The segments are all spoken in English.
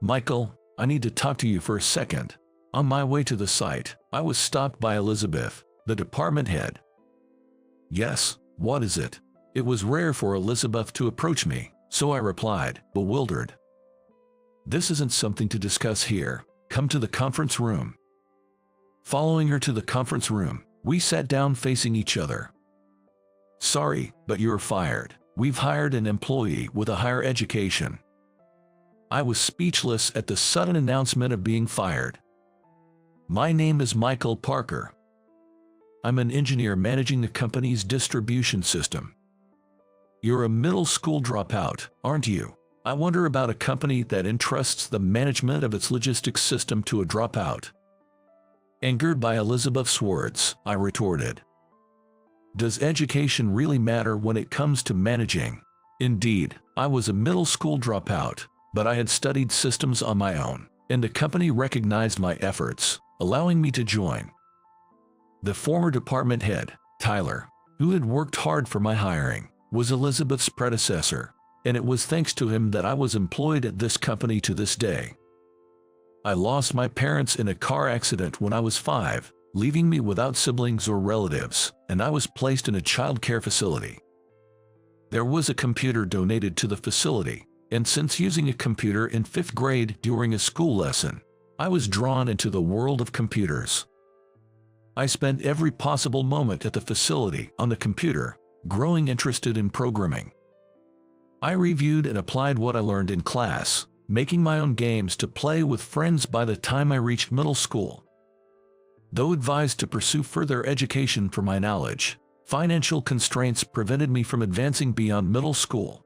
Michael, I need to talk to you for a second. On my way to the site, I was stopped by Elizabeth, the department head. Yes, what is it? It was rare for Elizabeth to approach me, so I replied, bewildered. This isn't something to discuss here. Come to the conference room. Following her to the conference room, we sat down facing each other. Sorry, but you're fired. We've hired an employee with a higher education. I was speechless at the sudden announcement of being fired. My name is Michael Parker. I'm an engineer managing the company's distribution system. You're a middle school dropout, aren't you? I wonder about a company that entrusts the management of its logistics system to a dropout. Angered by Elizabeth's words, I retorted. Does education really matter when it comes to managing? Indeed, I was a middle school dropout, but I had studied systems on my own, and the company recognized my efforts, allowing me to join. The former department head, Tyler, who had worked hard for my hiring, was Elizabeth's predecessor, and it was thanks to him that I was employed at this company to this day. I lost my parents in a car accident when I was 5, leaving me without siblings or relatives, and I was placed in a child care facility. There was a computer donated to the facility, and since using a computer in 5th grade during a school lesson, I was drawn into the world of computers. I spent every possible moment at the facility on the computer, growing interested in programming. I reviewed and applied what I learned in class, making my own games to play with friends by the time I reached middle school. Though advised to pursue further education for my knowledge, financial constraints prevented me from advancing beyond middle school.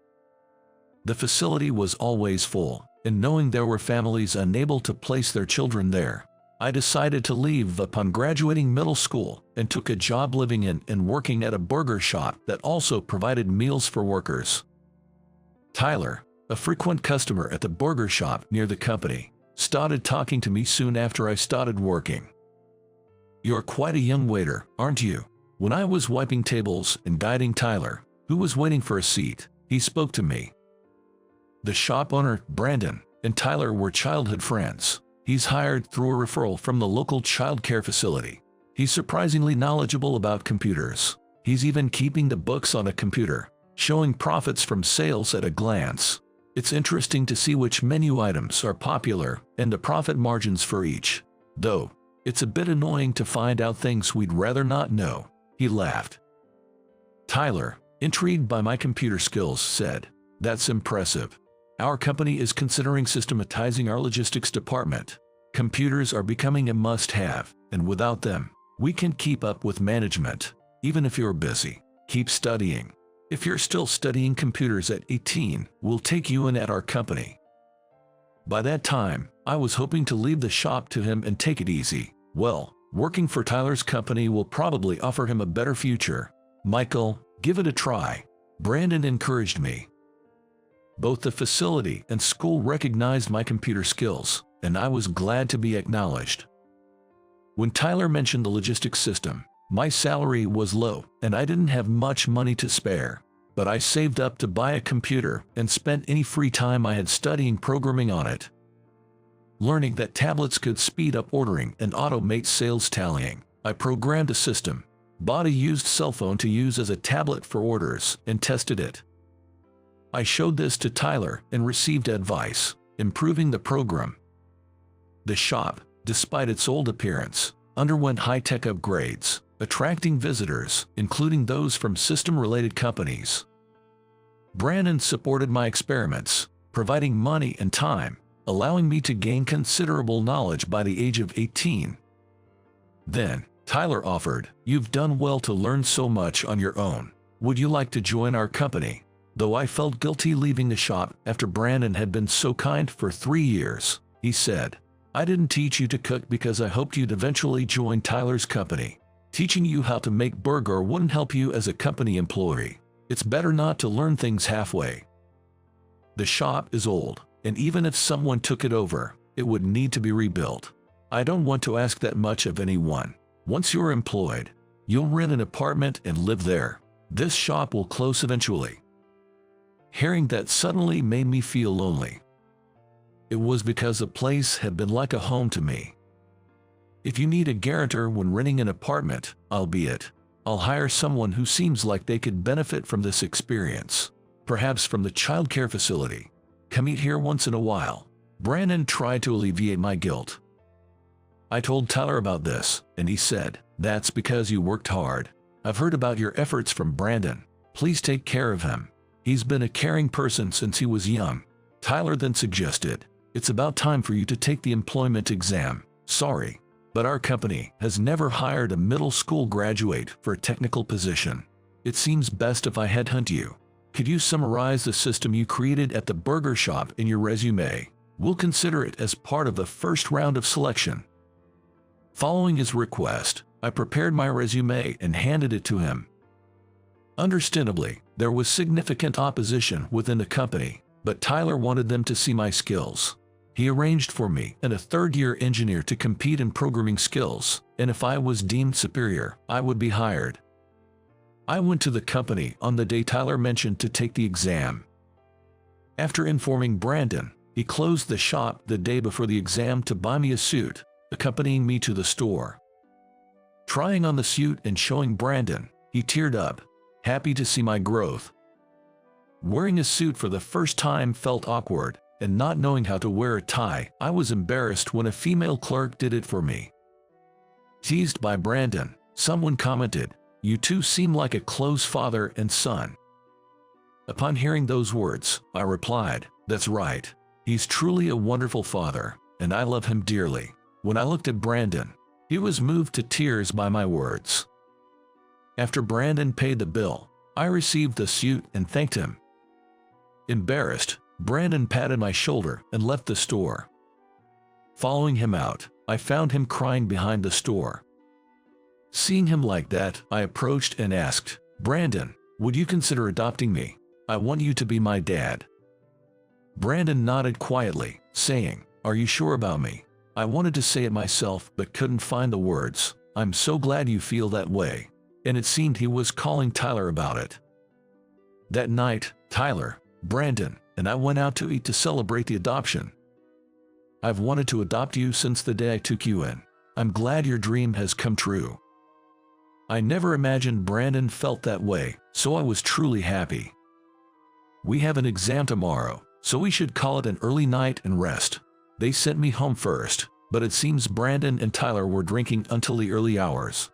The facility was always full, and knowing there were families unable to place their children there, I decided to leave upon graduating middle school and took a job living in and working at a burger shop that also provided meals for workers. Tyler, a frequent customer at the burger shop near the company, started talking to me soon after I started working. You're quite a young waiter, aren't you? When I was wiping tables and guiding Tyler, who was waiting for a seat, he spoke to me. The shop owner, Brandon, and Tyler were childhood friends. He's hired through a referral from the local child care facility. He's surprisingly knowledgeable about computers. He's even keeping the books on a computer, showing profits from sales at a glance. It's interesting to see which menu items are popular and the profit margins for each. Though, it's a bit annoying to find out things we'd rather not know. He laughed. Tyler, intrigued by my computer skills, said, "That's impressive. Our company is considering systematizing our logistics department. Computers are becoming a must-have, and without them, we can keep up with management. Even if you're busy, keep studying. If you're still studying computers at 18, we'll take you in at our company." By that time, I was hoping to leave the shop to him and take it easy. Well, working for Tyler's company will probably offer him a better future. Michael, give it a try. Brandon encouraged me. Both the facility and school recognized my computer skills, and I was glad to be acknowledged. When Tyler mentioned the logistics system, my salary was low and I didn't have much money to spare, but I saved up to buy a computer and spent any free time I had studying programming on it. Learning that tablets could speed up ordering and automate sales tallying, I programmed a system, bought a used cell phone to use as a tablet for orders, and tested it. I showed this to Tyler and received advice, improving the program. The shop, despite its old appearance, underwent high-tech upgrades, attracting visitors, including those from system-related companies. Brandon supported my experiments, providing money and time, allowing me to gain considerable knowledge by the age of 18. Then, Tyler offered, "You've done well to learn so much on your own. Would you like to join our company?" Though I felt guilty leaving the shop after Brandon had been so kind for 3 years, he said, "I didn't teach you to cook because I hoped you'd eventually join Tyler's company. Teaching you how to make burger wouldn't help you as a company employee. It's better not to learn things halfway." The shop is old, and even if someone took it over, it would need to be rebuilt. I don't want to ask that much of anyone. Once you're employed, you'll rent an apartment and live there. This shop will close eventually. Hearing that suddenly made me feel lonely. it was because the place had been like a home to me. If you need a guarantor when renting an apartment, I'll be it. I'll hire someone who seems like they could benefit from this experience. Perhaps from the childcare facility. Come eat here once in a while. Brandon tried to alleviate my guilt. I told Tyler about this, and he said, "That's because you worked hard. I've heard about your efforts from Brandon. Please take care of him. He's been a caring person since he was young." Tyler then suggested, "It's about time for you to take the employment exam. Sorry, but our company has never hired a middle school graduate for a technical position. It seems best if I headhunt you. Could you summarize the system you created at the burger shop in your resume? We'll consider it as part of the first round of selection." Following his request, I prepared my resume and handed it to him. Understandably, there was significant opposition within the company, but Tyler wanted them to see my skills. He arranged for me and a third-year engineer to compete in programming skills, and if I was deemed superior, I would be hired. I went to the company on the day Tyler mentioned to take the exam. After informing Brandon, he closed the shop the day before the exam to buy me a suit, accompanying me to the store. Trying on the suit and showing Brandon, he teared up, happy to see my growth. Wearing a suit for the first time felt awkward, and not knowing how to wear a tie, I was embarrassed when a female clerk did it for me. Teased by Brandon, someone commented, "You two seem like a close father and son." Upon hearing those words, I replied, "That's right. He's truly a wonderful father, and I love him dearly." When I looked at Brandon, he was moved to tears by my words. After Brandon paid the bill, I received the suit and thanked him. Embarrassed, Brandon patted my shoulder and left the store. Following him out, I found him crying behind the store. Seeing him like that, I approached and asked, "Brandon, would you consider adopting me? I want you to be my dad." Brandon nodded quietly, saying, "Are you sure about me?" I wanted to say it myself but couldn't find the words. "I'm so glad you feel that way." And it seemed he was calling Tyler about it. That night, Tyler, Brandon, and I went out to eat to celebrate the adoption. "I've wanted to adopt you since the day I took you in. I'm glad your dream has come true." I never imagined Brandon felt that way, so I was truly happy. "We have an exam tomorrow, so we should call it an early night and rest." They sent me home first, but it seems Brandon and Tyler were drinking until the early hours.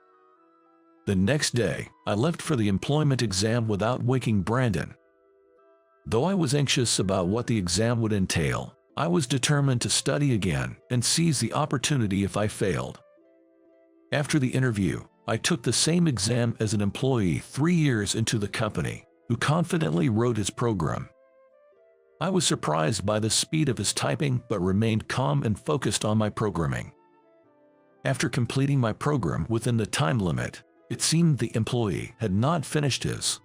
The next day, I left for the employment exam without waking Brandon. Though I was anxious about what the exam would entail, I was determined to study again and seize the opportunity if I failed. After the interview, I took the same exam as an employee 3 years into the company, who confidently wrote his program. I was surprised by the speed of his typing but remained calm and focused on my programming. After completing my program within the time limit, it seemed the employee had not finished his.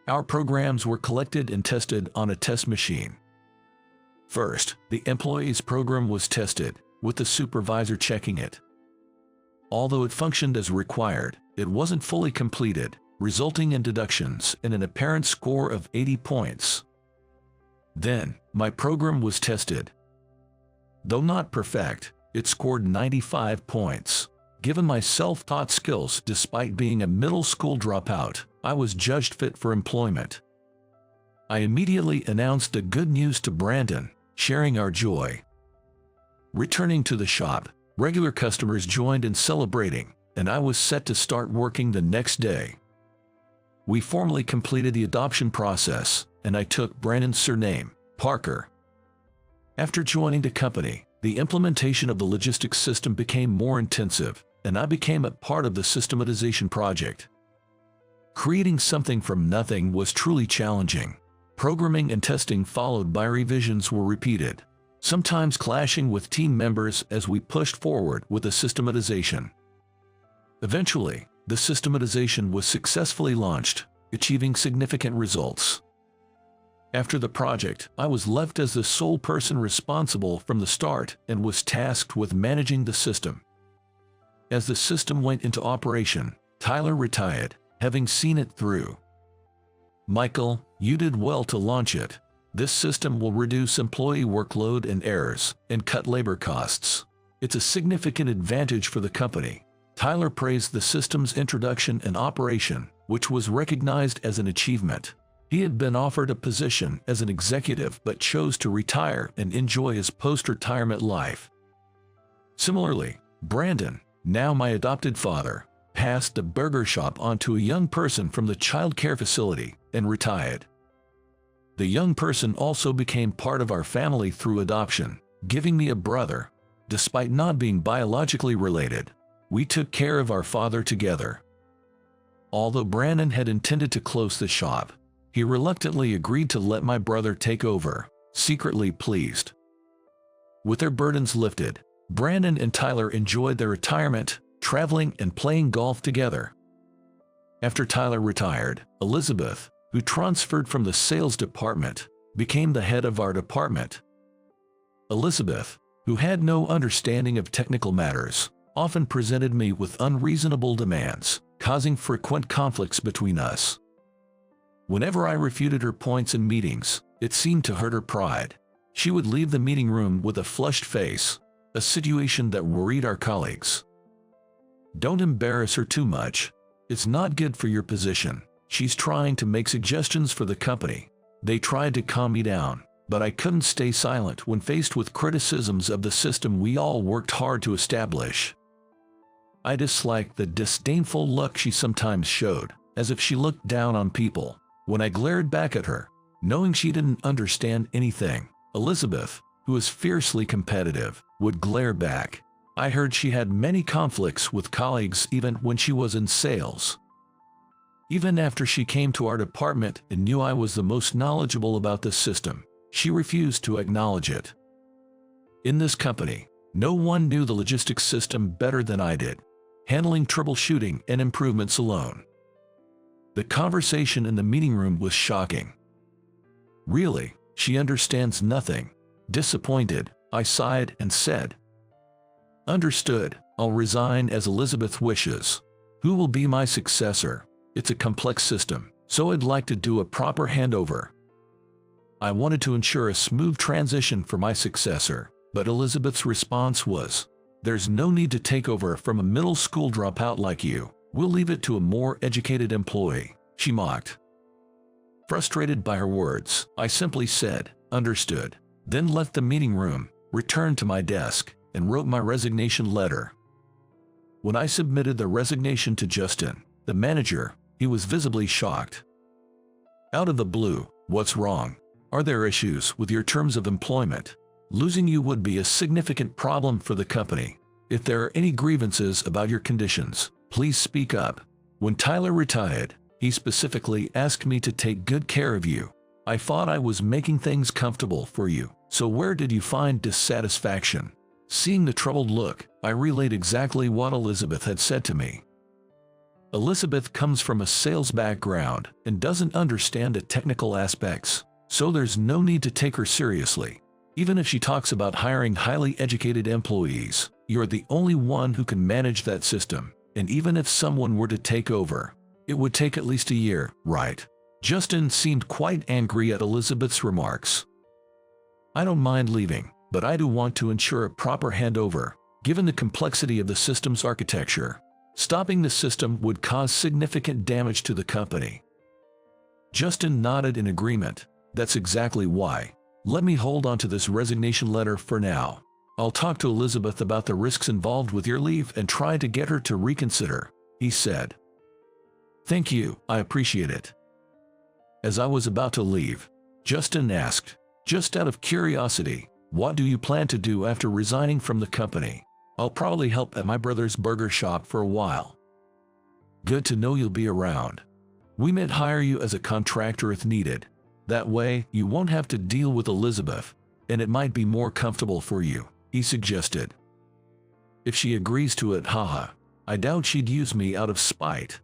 Our programs were collected and tested on a test machine. First, the employee's program was tested, with the supervisor checking it. Although it functioned as required, it wasn't fully completed, resulting in deductions and an apparent score of 80 points. Then, my program was tested. Though not perfect, it scored 95 points. Given my self-taught skills despite being a middle school dropout, I was judged fit for employment. I immediately announced the good news to Brandon, sharing our joy. Returning to the shop, regular customers joined in celebrating, and I was set to start working the next day. We formally completed the adoption process, and I took Brandon's surname, Parker. After joining the company, the implementation of the logistics system became more intensive, and I became a part of the systematization project. Creating something from nothing was truly challenging. Programming and testing followed by revisions were repeated, sometimes clashing with team members as we pushed forward with the systematization. Eventually, the systematization was successfully launched, achieving significant results. After the project, I was left as the sole person responsible from the start and was tasked with managing the system. As the system went into operation, Tyler retired, having seen it through. "Michael, you did well to launch it. This system will reduce employee workload and errors and cut labor costs. It's a significant advantage for the company. Tyler praised the system's introduction and operation, which was recognized as an achievement. He had been offered a position as an executive but chose to retire and enjoy his post-retirement life. Similarly, Brandon, now my adopted father, passed the burger shop on to a young person from the child care facility and retired. The young person also became part of our family through adoption, giving me a brother. Despite not being biologically related, we took care of our father together. Although Brandon had intended to close the shop, he reluctantly agreed to let my brother take over, secretly pleased. With their burdens lifted, Brandon and Tyler enjoyed their retirement, traveling and playing golf together. After Tyler retired, Elizabeth, who transferred from the sales department, became the head of our department. Elizabeth, who had no understanding of technical matters, often presented me with unreasonable demands, causing frequent conflicts between us. Whenever I refuted her points in meetings, it seemed to hurt her pride. She would leave the meeting room with a flushed face, a situation that worried our colleagues. "Don't embarrass her too much. It's not good for your position. She's trying to make suggestions for the company." They tried to calm me down, but I couldn't stay silent when faced with criticisms of the system we all worked hard to establish. I disliked the disdainful look she sometimes showed, as if she looked down on people. When I glared back at her, knowing she didn't understand anything, Elizabeth, who is fiercely competitive, would glare back. I heard she had many conflicts with colleagues even when she was in sales. Even after she came to our department and knew I was the most knowledgeable about this system, she refused to acknowledge it. In this company, no one knew the logistics system better than I did, handling troubleshooting and improvements alone. The conversation in the meeting room was shocking. "Really, she understands nothing." Disappointed, I sighed and said, "Understood, I'll resign as Elizabeth wishes. Who will be my successor? It's a complex system, so I'd like to do a proper handover." I wanted to ensure a smooth transition for my successor, but Elizabeth's response was, "There's no need to take over from a middle school dropout like you. We'll leave it to a more educated employee," she mocked. Frustrated by her words, I simply said, "Understood," then left the meeting room, returned to my desk, and wrote my resignation letter. When I submitted the resignation to Justin, the manager, he was visibly shocked. "Out of the blue, what's wrong? Are there issues with your terms of employment? Losing you would be a significant problem for the company. If there are any grievances about your conditions, please speak up." When Tyler retired, he specifically asked me to take good care of you. "I thought I was making things comfortable for you, so where did you find dissatisfaction?" Seeing the troubled look, I relayed exactly what Elizabeth had said to me. Elizabeth comes from a sales background and doesn't understand the technical aspects, so there's no need to take her seriously. Even if she talks about hiring highly educated employees, you're the only one who can manage that system, and even if someone were to take over, it would take at least a year, right? Justin seemed quite angry at Elizabeth's remarks. "I don't mind leaving, but I do want to ensure a proper handover, given the complexity of the system's architecture. Stopping the system would cause significant damage to the company." Justin nodded in agreement. "That's exactly why. Let me hold on to this resignation letter for now. I'll talk to Elizabeth about the risks involved with your leave and try to get her to reconsider," he said. "Thank you, I appreciate it." As I was about to leave, Justin asked, "Just out of curiosity, what do you plan to do after resigning from the company?" "I'll probably help at my brother's burger shop for a while." "Good to know you'll be around. We might hire you as a contractor if needed. That way, you won't have to deal with Elizabeth, and it might be more comfortable for you," he suggested. "If she agrees to it, haha. I doubt she'd use me out of spite."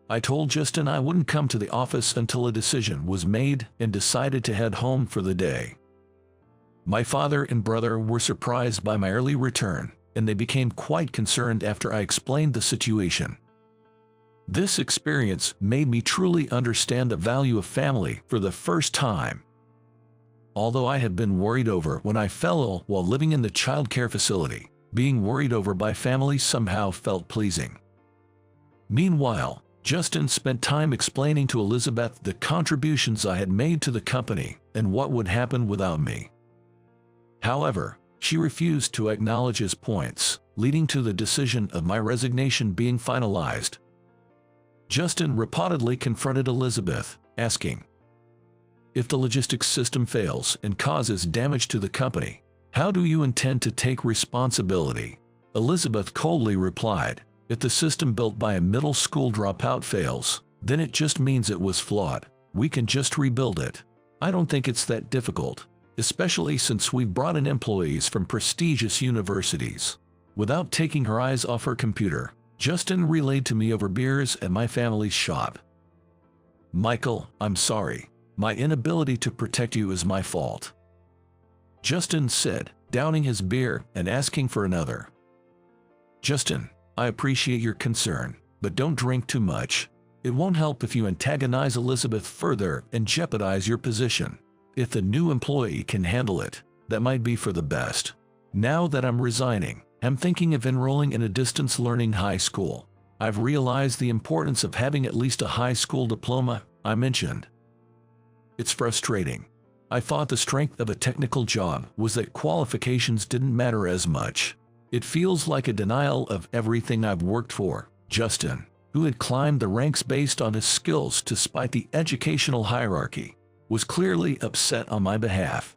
I told Justin I wouldn't come to the office until a decision was made and decided to head home for the day. My father and brother were surprised by my early return, and they became quite concerned after I explained the situation. This experience made me truly understand the value of family for the first time. although I had been worried over when I fell ill while living in the child care facility. Being worried over by family somehow felt pleasing. Meanwhile, Justin spent time explaining to Elizabeth the contributions I had made to the company and what would happen without me. However, she refused to acknowledge his points, leading to the decision of my resignation being finalized. Justin reportedly confronted Elizabeth, asking, "If the logistics system fails and causes damage to the company, how do you intend to take responsibility?" Elizabeth coldly replied, "If the system built by a middle school dropout fails, then it just means it was flawed. We can just rebuild it. I don't think it's that difficult, especially since we've brought in employees from prestigious universities." Without taking her eyes off her computer, Justin relayed to me over beers at my family's shop, "Michael, I'm sorry. My inability to protect you is my fault," Justin said, downing his beer and asking for another. "Justin, I appreciate your concern, but don't drink too much. It won't help if you antagonize Elizabeth further and jeopardize your position. If the new employee can handle it, that might be for the best. Now that I'm resigning, I'm thinking of enrolling in a distance learning high school. I've realized the importance of having at least a high school diploma," I mentioned. "It's frustrating. I thought the strength of a technical job was that qualifications didn't matter as much. It feels like a denial of everything I've worked for." Justin, who had climbed the ranks based on his skills despite the educational hierarchy, was clearly upset on my behalf.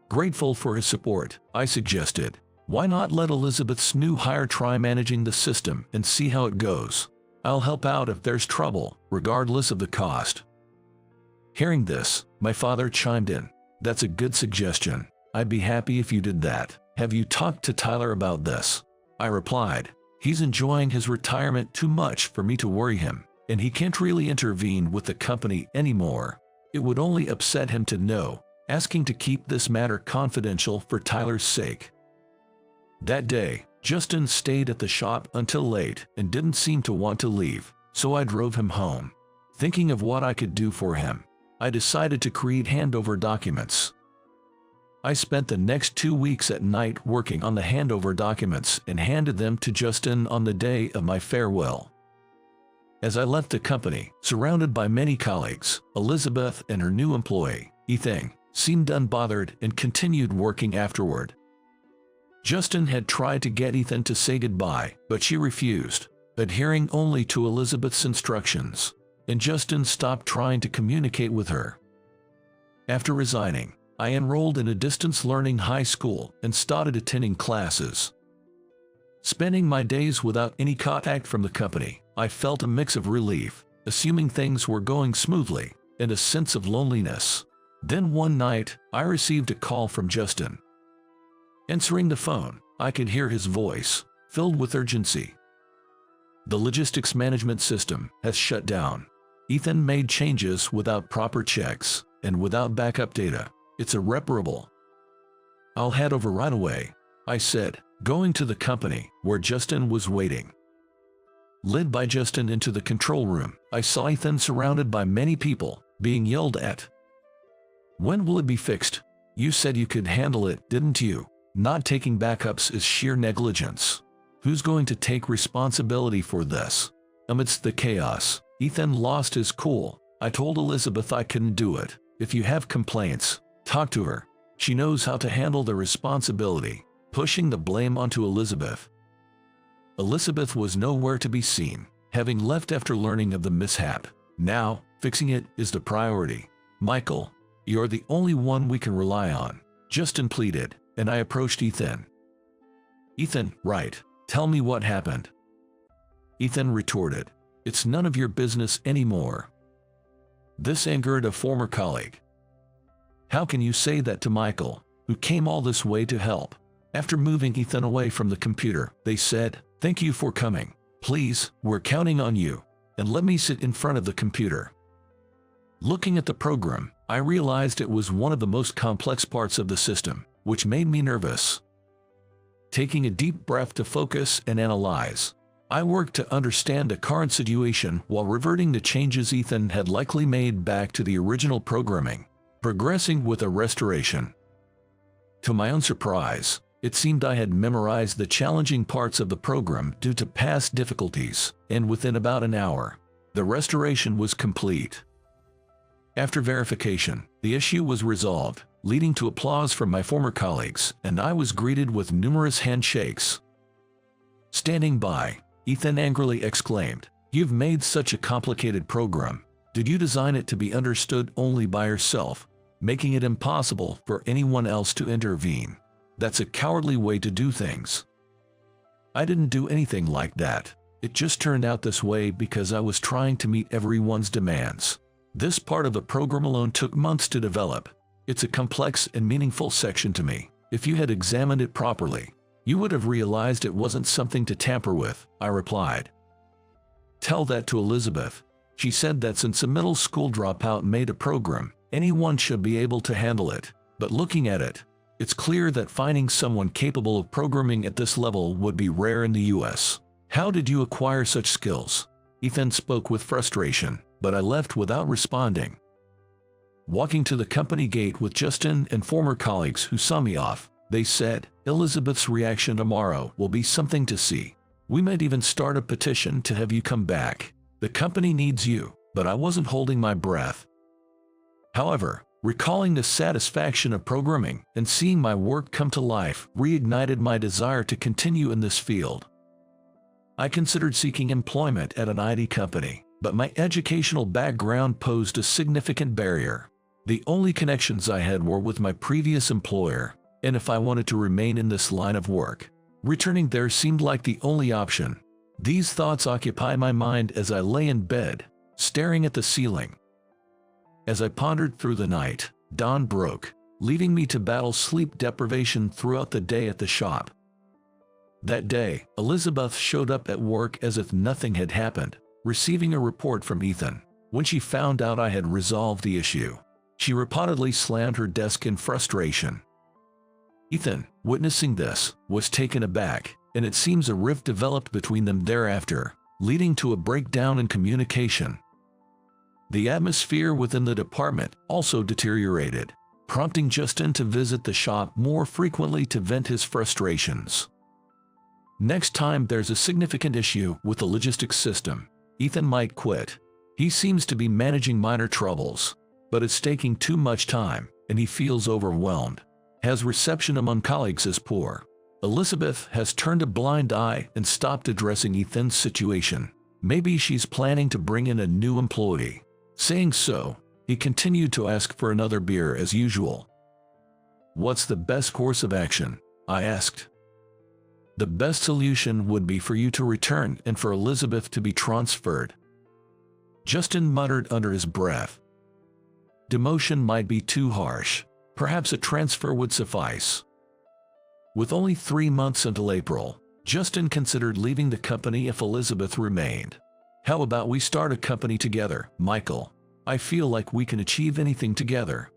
Grateful for his support, I suggested, "Why not let Elizabeth's new hire try managing the system and see how it goes? I'll help out if there's trouble, regardless of the cost." Hearing this, my father chimed in, "That's a good suggestion. I'd be happy if you did that. Have you talked to Tyler about this?" I replied, "He's enjoying his retirement too much for me to worry him, and he can't really intervene with the company anymore. It would only upset him to know, asking to keep this matter confidential for Tyler's sake." That day, Justin stayed at the shop until late and didn't seem to want to leave, so I drove him home. Thinking of what I could do for him, I decided to create handover documents. I spent the next 2 weeks at night working on the handover documents and handed them to Justin on the day of my farewell. As I left the company, surrounded by many colleagues, Elizabeth and her new employee, Ethan, seemed unbothered and continued working afterward. Justin had tried to get Ethan to say goodbye, but she refused, adhering only to Elizabeth's instructions, and Justin stopped trying to communicate with her. After resigning, I enrolled in a distance learning high school and started attending classes. Spending my days without any contact from the company, I felt a mix of relief, assuming things were going smoothly, and a sense of loneliness. Then one night, I received a call from Justin. Answering the phone, I could hear his voice, filled with urgency. "The logistics management system has shut down. Ethan made changes without proper checks and without backup data. It's irreparable." "I'll head over right away," I said, going to the company where Justin was waiting. Led by Justin into the control room, I saw Ethan surrounded by many people, being yelled at. "When will it be fixed? You said you could handle it, didn't you? Not taking backups is sheer negligence. Who's going to take responsibility for this?" Amidst the chaos, Ethan lost his cool. "I told Elizabeth I couldn't do it. If you have complaints, talk to her. She knows how to handle the responsibility," pushing the blame onto Elizabeth. Elizabeth was nowhere to be seen, having left after learning of the mishap. "Now, fixing it is the priority. Michael, you're the only one we can rely on," Justin pleaded, and I approached Ethan. "Ethan, right. Tell me what happened." Ethan retorted, "It's none of your business anymore." This angered a former colleague. "How can you say that to Michael, who came all this way to help?" After moving Ethan away from the computer, they said, "Thank you for coming. Please, we're counting on you, and let me sit in front of the computer." Looking at the program, I realized it was one of the most complex parts of the system, which made me nervous. Taking a deep breath to focus and analyze, I worked to understand the current situation while reverting the changes Ethan had likely made back to the original programming. Progressing with a restoration. To my own surprise, it seemed I had memorized the challenging parts of the program due to past difficulties, and within about an hour, the restoration was complete. After verification, the issue was resolved, leading to applause from my former colleagues, and I was greeted with numerous handshakes. Standing by, Ethan angrily exclaimed, "You've made such a complicated program. Did you design it to be understood only by yourself, making it impossible for anyone else to intervene? That's a cowardly way to do things." I didn't do anything like that. It just turned out this way because I was trying to meet everyone's demands. This part of the program alone took months to develop. It's a complex and meaningful section to me. If you had examined it properly, you would have realized it wasn't something to tamper with, I replied. Tell that to Elizabeth. She said that since a middle school dropout made a program, anyone should be able to handle it. But looking at it, it's clear that finding someone capable of programming at this level would be rare in the US. How did you acquire such skills? Ethan spoke with frustration, but I left without responding. Walking to the company gate with Justin and former colleagues who saw me off, they said, "Elizabeth's reaction tomorrow will be something to see. We might even start a petition to have you come back. The company needs you," but I wasn't holding my breath. However, recalling the satisfaction of programming and seeing my work come to life reignited my desire to continue in this field. I considered seeking employment at an IT company, but my educational background posed a significant barrier. The only connections I had were with my previous employer, and if I wanted to remain in this line of work, returning there seemed like the only option. These thoughts occupied my mind as I lay in bed, staring at the ceiling. As I pondered through the night, dawn broke, leaving me to battle sleep deprivation throughout the day at the shop. That day, Elizabeth showed up at work as if nothing had happened, receiving a report from Ethan. When she found out I had resolved the issue, she reportedly slammed her desk in frustration. Ethan, witnessing this, was taken aback, and it seems a rift developed between them thereafter, leading to a breakdown in communication. The atmosphere within the department also deteriorated, prompting Justin to visit the shop more frequently to vent his frustrations. Next time there's a significant issue with the logistics system, Ethan might quit. He seems to be managing minor troubles, but it's taking too much time, and he feels overwhelmed. His reception among colleagues is poor. Elizabeth has turned a blind eye and stopped addressing Ethan's situation. Maybe she's planning to bring in a new employee. Saying so, he continued to ask for another beer as usual. "What's the best course of action?" I asked. "The best solution would be for you to return and for Elizabeth to be transferred," Justin muttered under his breath. "Demotion might be too harsh. Perhaps a transfer would suffice." With only 3 months until April, Justin considered leaving the company if Elizabeth remained. "How about we start a company together, Michael? I feel like we can achieve anything together."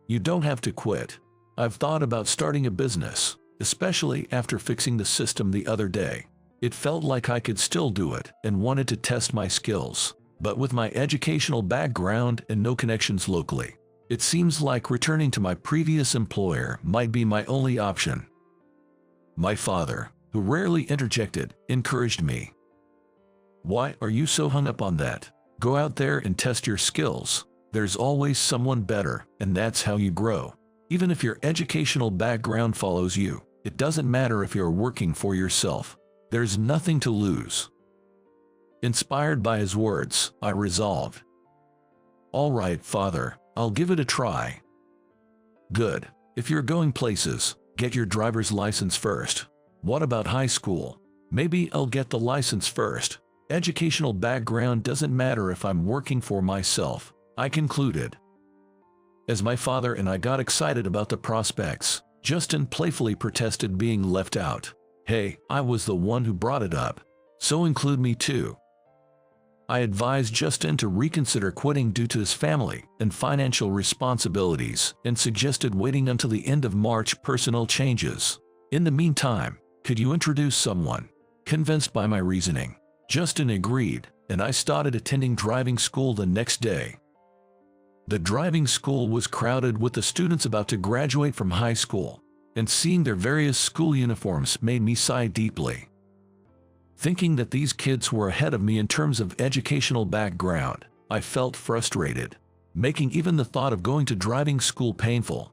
"You don't have to quit. I've thought about starting a business, especially after fixing the system the other day. It felt like I could still do it and wanted to test my skills. But with my educational background and no connections locally, it seems like returning to my previous employer might be my only option." My father, who rarely interjected, encouraged me. "Why are you so hung up on that? Go out there and test your skills. There's always someone better, and that's how you grow. Even if your educational background follows you, it doesn't matter if you're working for yourself. There's nothing to lose." Inspired by his words, I resolved. "All right, Father, I'll give it a try." "Good. If you're going places, get your driver's license first." "What about high school?" "Maybe I'll get the license first. Educational background doesn't matter if I'm working for myself," I concluded. As my father and I got excited about the prospects, Justin playfully protested being left out. "Hey, I was the one who brought it up, so include me too." I advised Justin to reconsider quitting due to his family and financial responsibilities and suggested waiting until the end of March personal changes. "In the meantime, could you introduce someone?" Convinced by my reasoning, Justin agreed, and I started attending driving school the next day. The driving school was crowded with the students about to graduate from high school, and seeing their various school uniforms made me sigh deeply. Thinking that these kids were ahead of me in terms of educational background, I felt frustrated, making even the thought of going to driving school painful.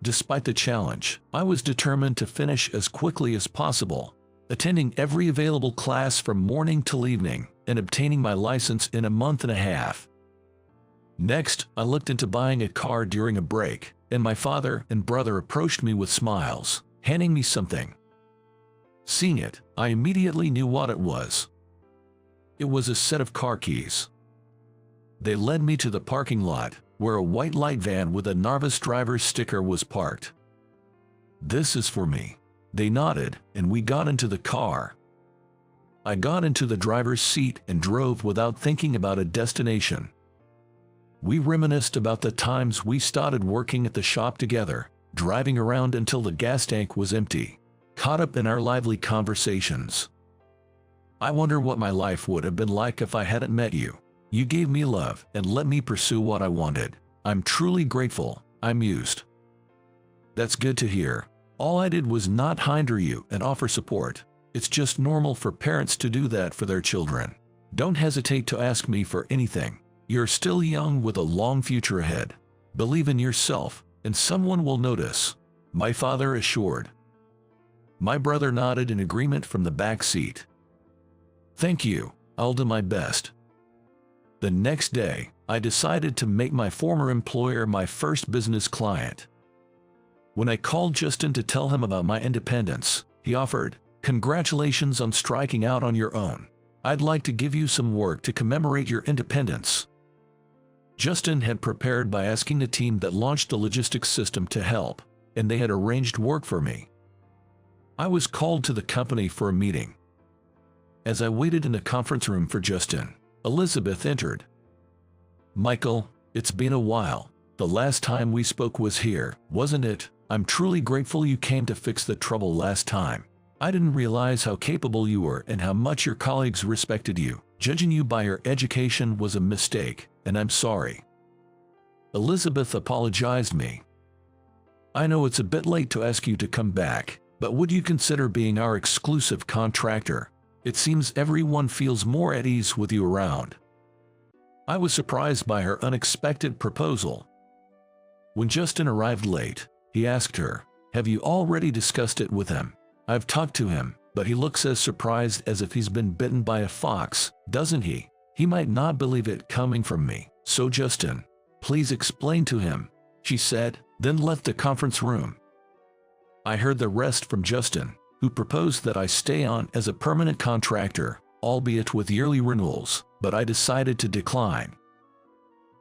Despite the challenge, I was determined to finish as quickly as possible, attending every available class from morning till evening and obtaining my license in a month and a half. Next, I looked into buying a car during a break, and my father and brother approached me with smiles, handing me something. Seeing it, I immediately knew what it was. It was a set of car keys. They led me to the parking lot, where a white light van with a Narvis driver's sticker was parked. "This is for me." They nodded, and we got into the car. I got into the driver's seat and drove without thinking about a destination. We reminisced about the times we started working at the shop together, driving around until the gas tank was empty, caught up in our lively conversations. "I wonder what my life would have been like if I hadn't met you. You gave me love and let me pursue what I wanted. I'm truly grateful," I mused. "That's good to hear. All I did was not hinder you and offer support. It's just normal for parents to do that for their children. Don't hesitate to ask me for anything. You're still young with a long future ahead. Believe in yourself, and someone will notice," my father assured. My brother nodded in agreement from the back seat. "Thank you, I'll do my best." The next day, I decided to make my former employer my first business client. When I called Justin to tell him about my independence, he offered, "Congratulations on striking out on your own. I'd like to give you some work to commemorate your independence." Justin had prepared by asking the team that launched the logistics system to help, and they had arranged work for me. I was called to the company for a meeting. As I waited in the conference room for Justin, Elizabeth entered. "Michael, it's been a while. The last time we spoke was here, wasn't it? I'm truly grateful you came to fix the trouble last time. I didn't realize how capable you were and how much your colleagues respected you. Judging you by your education was a mistake, and I'm sorry." Elizabeth apologized me. "I know it's a bit late to ask you to come back, but would you consider being our exclusive contractor? It seems everyone feels more at ease with you around." I was surprised by her unexpected proposal. When Justin arrived late, he asked her, "Have you already discussed it with him?" "I've talked to him, but he looks as surprised as if he's been bitten by a fox, doesn't he? He might not believe it coming from me. So Justin, please explain to him," she said, then left the conference room. I heard the rest from Justin, who proposed that I stay on as a permanent contractor, albeit with yearly renewals, but I decided to decline.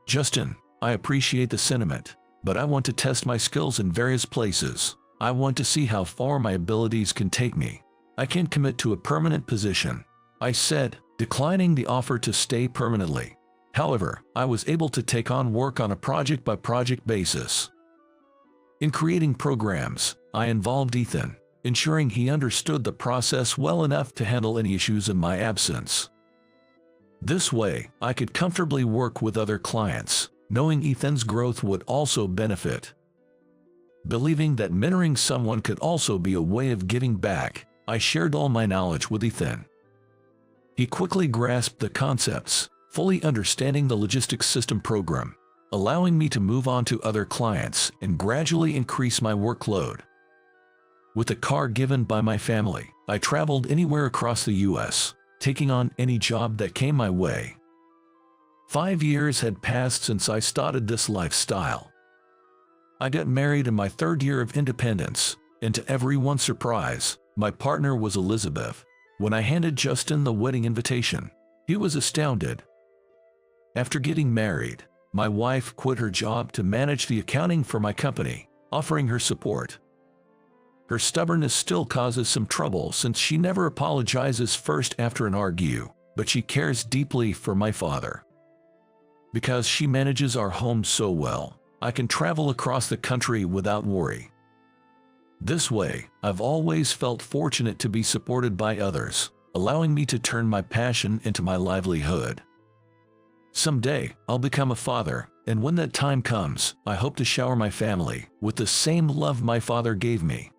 "Justin, I appreciate the sentiment, but I want to test my skills in various places. I want to see how far my abilities can take me. I can't commit to a permanent position," I said, declining the offer to stay permanently. However, I was able to take on work on a project-by-project basis. In creating programs, I involved Ethan, ensuring he understood the process well enough to handle any issues in my absence. This way, I could comfortably work with other clients, knowing Ethan's growth would also benefit. Believing that mentoring someone could also be a way of giving back, I shared all my knowledge with Ethan. He quickly grasped the concepts, fully understanding the logistics system program, allowing me to move on to other clients and gradually increase my workload. With a car given by my family, I traveled anywhere across the U.S., taking on any job that came my way. 5 years had passed since I started this lifestyle. I got married in my 3rd year of independence, and to everyone's surprise, my partner was Elizabeth. When I handed Justin the wedding invitation, he was astounded. After getting married, my wife quit her job to manage the accounting for my company, offering her support. Her stubbornness still causes some trouble since she never apologizes first after an argue, but she cares deeply for my father. Because she manages our home so well, I can travel across the country without worry. This way, I've always felt fortunate to be supported by others, allowing me to turn my passion into my livelihood. Someday, I'll become a father, And when that time comes, I hope to shower my family with the same love my father gave me.